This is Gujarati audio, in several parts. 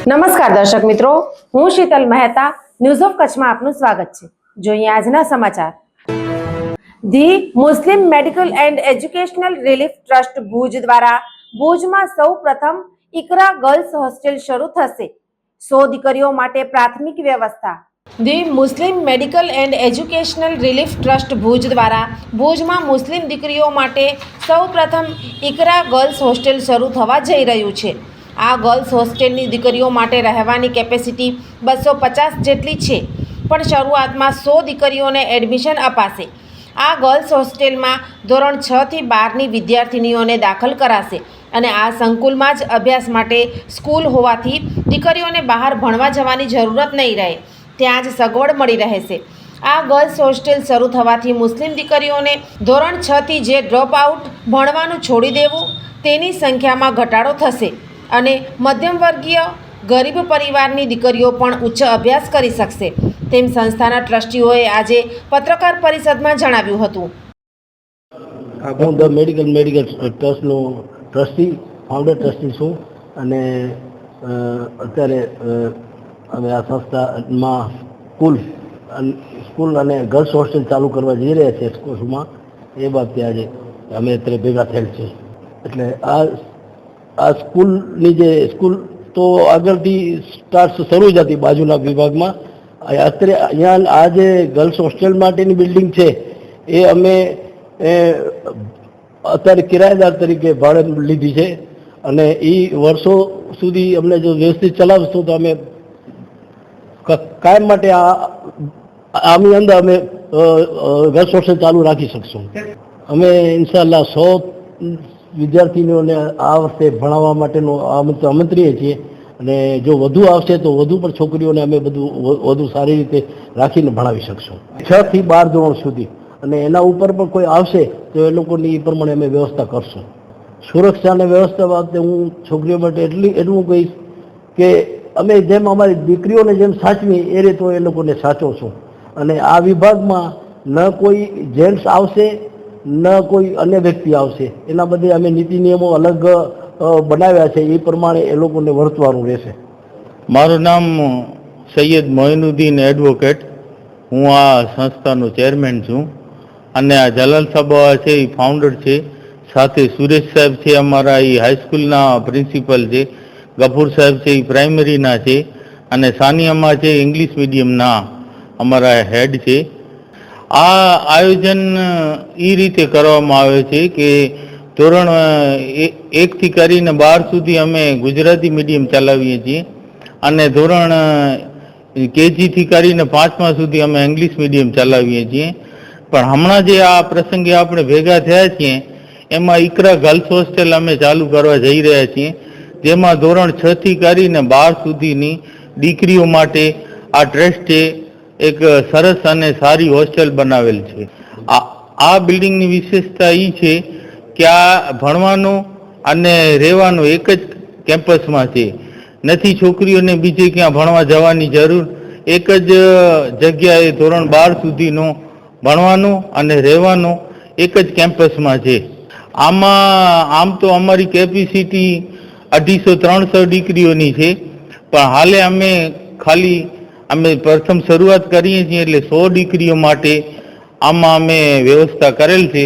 નમસ્કાર દર્શક મિત્રો, હું શીતલ મહેતા ન્યૂઝ ઓફ કચ્છમાં આપનું સ્વાગત છે। જોઈએ આજના સમાચાર। The Muslim medical and educational relief trust Bhuj દ્વારા ભુજમાં સૌ પ્રથમ ઇકરા ગર્લ્સ હોસ્ટેલ શરૂ થશે। 100 દીકરીઓ માટે પ્રાથમિક વ્યવસ્થા। The Muslim medical and educational relief trust Bhuj દ્વારા ભુજમાં મુસ્લિમ દીકરીઓ માટે સૌ પ્રથમ ઇકરા ગર્લ્સ હોસ્ટેલ શરૂ થવા જઈ રહ્યું છે। આ ગર્લ્સ હોસ્ટેલની દીકરીઓ માટે રહેવાની કેપેસિટી 250 જેટલી છે, પણ શરૂઆતમાં 100 દીકરીઓને એડમિશન અપાશે। આ ગર્લ્સ હોસ્ટેલમાં ધોરણ 6 થી 12ની વિદ્યાર્થિનીઓને દાખલ કરાશે અને આ સંકુલમાં જ અભ્યાસ માટે સ્કૂલ હોવાથી દીકરીઓને બહાર ભણવા જવાની જરૂરત નહીં રહે, ત્યાં જ સગવડ મળી રહેશે। આ ગર્લ્સ હોસ્ટેલ શરૂ થવાથી મુસ્લિમ દીકરીઓને ધોરણ 6 થી જે ડ્રોપ આઉટ ભણવાનું છોડી દેવું તેની સંખ્યામાં ઘટાડો થશે અને મધ્યમ વર્ગીય ગરીબ પરિવારની દીકરીઓ પણ ઉચ્ચ અભ્યાસ કરી શકશે, તેમ સંસ્થાના ટ્રસ્ટીઓએ આજે પત્રકાર પરિષદમાં જણાવ્યું હતું। હું ધ મેડિકલ ટ્રસ્ટનો ટ્રસ્ટી ફાઉન્ડર ટ્રસ્ટી છું અને અત્યારે અમે આ સંસ્થામાં સ્કૂલ અને ગર્લ્સ હોસ્ટેલ ચાલુ કરવા જઈ રહ્યા છીએ સ્કૂલમાં, એ બાબતે આજે અમે અત્યારે ભેગા થયેલ છે। એટલે આ સ્કૂલની જે સ્કૂલ તો આગળથી સ્ટાર્ટ શરૂ જ હતી બાજુના વિભાગમાં, અત્યારે અહીંયા આ જે ગર્લ્સ હોસ્ટેલ માટેની બિલ્ડિંગ છે એ અમે અત્યારે કિરાયેદાર તરીકે ભાડે લીધી છે અને એ વર્ષો સુધી અમને જો વ્યવસ્થિત ચલાવશું તો અમે કાયમ માટે આની અંદર અમે ગર્લ્સ હોસ્ટેલ ચાલુ રાખી શકશું। અમે ઇન્શાલ્લાહ 100 વિદ્યાર્થીનીઓને આ વર્ષે ભણાવવા માટેનું આમંત્રીએ છીએ અને જો વધુ આવશે તો વધુ પણ છોકરીઓને અમે વધુ સારી રીતે રાખીને ભણાવી શકશું 6 થી 12 ધોરણ સુધી, અને એના ઉપર પણ કોઈ આવશે તો એ લોકોની એ પ્રમાણે અમે વ્યવસ્થા કરશું। સુરક્ષા અને વ્યવસ્થા બાબતે હું છોકરીઓ માટે એટલું કહીશ કે અમે જેમ અમારી દીકરીઓને જેમ સાચવી એ રીતે એ લોકોને સાચવશું અને આ વિભાગમાં ન કોઈ જેન્ટ્સ આવશે ન કોઈ અન્ય વ્યક્તિ આવશે, એના બદલે અમે નીતિ નિયમો અલગ બનાવ્યા છે, એ પ્રમાણે એ લોકોને વર્તવાનું રહેશે। મારું નામ સૈયદ મોઇનુદ્દીન એડવોકેટ, હું આ સંસ્થાનો ચેરમેન છું અને આ જલાલ સાહેબ છે એ ફાઉન્ડર છે, સાથે સુરેશ સાહેબ છે અમારા એ હાઈસ્કૂલના પ્રિન્સિપલ છે, ગફૂર સાહેબ છે એ પ્રાઇમરીના છે અને સાનિયામાં છે ઇંગ્લિશ મીડિયમના અમારા હેડ છે। આ આયોજન એ રીતે કરવામાં આવે છે કે ધોરણ 1 થી કરીને 12 સુધી અમે ગુજરાતી મીડિયમ ચલાવીએ છીએ અને ધોરણ કેજી થી કરીને 5મા સુધી અમે ઇંગ્લિશ મીડિયમ ચલાવીએ છીએ। પણ હમણાં જે આ પ્રસંગે આપણે ભેગા થયા છીએ એમાં ઇકરા ગર્લ્સ હોસ્ટેલ અમે ચાલુ કરવા જઈ રહ્યા છીએ, જેમાં ધોરણ 6 થી કરીને 12 સુધીની દીકરીઓ માટે આ ટ્રસ્ટે એક સરસ અને સારી હોસ્ટેલ બનાવેલ છે। આ બિલ્ડિંગની વિશેષતા એ છે કે આ ભણવાનું અને રહેવાનું એક જ કેમ્પસમાં છે, નથી છોકરીઓને બીજે ક્યાં ભણવા જવાની જરૂર, એક જ જગ્યાએ ધોરણ 12 સુધીનું ભણવાનું અને રહેવાનું એક જ કેમ્પસમાં છે। આમ તો અમારી કેપેસિટી 250-300 દીકરીઓની છે, પણ હાલે અમે પ્રથમ શરૂઆત કરીએ છીએ એટલે 100 દીકરીઓ માટે આમાં અમે વ્યવસ્થા કરેલ છે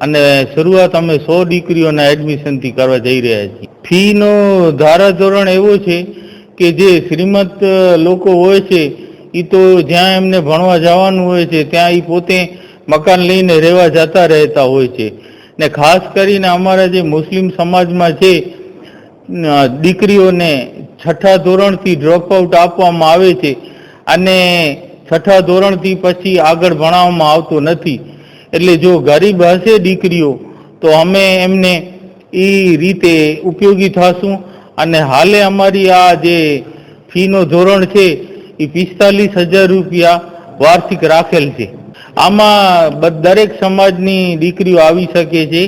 અને શરૂઆત અમે 100 દીકરીઓના એડમિશનથી કરવા જઈ રહ્યા છીએ। ફીનો ધારાધોરણ એવો છે કે જે શ્રીમંત લોકો હોય છે એ તો જ્યાં એમને ભણવા જવાનું હોય છે ત્યાં એ પોતે મકાન લઈને રહેવા જતા રહેતા હોય છે, ને ખાસ કરીને અમારા જે મુસ્લિમ સમાજમાં છે દીકરીઓને 6ઠા ધોરણથી ડ્રોપ આઉટ આપવામાં આવે છે અને 6ઠા ધોરણથી પછી આગળ ભણાવવામાં આવતો નથી, એટલે જો ગરીબ હશે દીકરીઓ તો અમે એમને એ રીતે ઉપયોગી થશું અને હાલે અમારી આ જે ફીનો ધોરણ છે એ 45,000 રૂપિયા વાર્ષિક રાખેલ છે। આમાં દરેક સમાજની દીકરીઓ આવી શકે છે,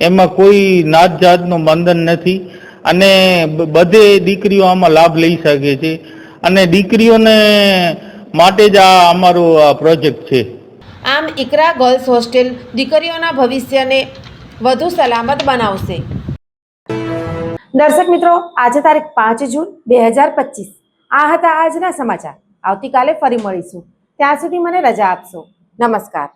એમાં કોઈ નાત જાતનું બંધન નથી અને બધે દીકરીઓ આમાં લાભ લઈ શકે છે અને દીકરીઓને માટે જ આ અમારો પ્રોજેક્ટ છે। આમ ઇકરા ગર્લ્સ હોસ્ટેલ દીકરીઓના ભવિષ્યને વધુ સલામત બનાવશે। દર્શક મિત્રો, આજે તારીખ 5 જૂન 2025 આ હતા આજના સમાચાર. આવતીકાલે ફરી મળીશું. ત્યાં સુધી મને રજા આપશો. નમસ્કાર.